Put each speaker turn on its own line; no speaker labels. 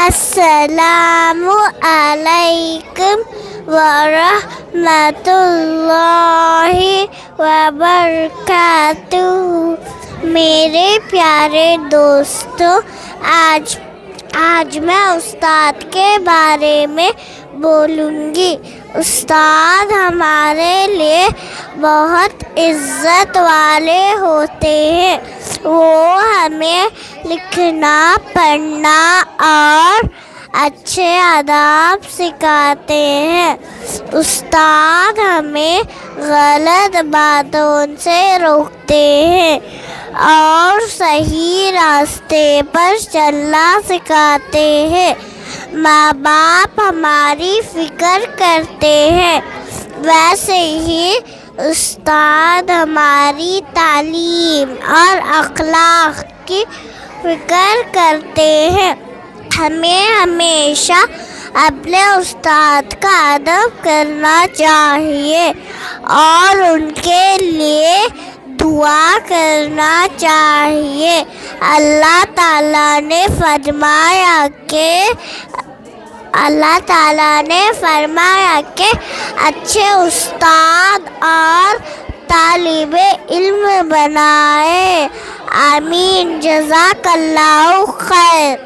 السلام علیکم ورحمۃ اللہ وبرکاتہ۔ میرے پیارے دوستو، آج میں استاد کے بارے میں بولوں گی۔ استاد ہمارے لیے بہت عزت والے ہوتے ہیں۔ وہ ہمیں لکھنا، پڑھنا اور اچھے آداب سکھاتے ہیں۔ استاد ہمیں غلط باتوں سے روکتے ہیں اور صحیح راستے پر چلنا سکھاتے ہیں۔ ماں باپ ہماری فکر کرتے ہیں، ویسے ہی استاد ہماری تعلیم اور اخلاق کی فکر کرتے ہیں۔ ہمیں ہمیشہ اپنے استاد کا ادب کرنا چاہیے اور ان کے لیے دعا کرنا چاہیے۔ اللہ تعالیٰ نے فرمایا کہ اچھے استاد اور طالب علم بنائے۔ آمین۔ جزاک اللہ خیر۔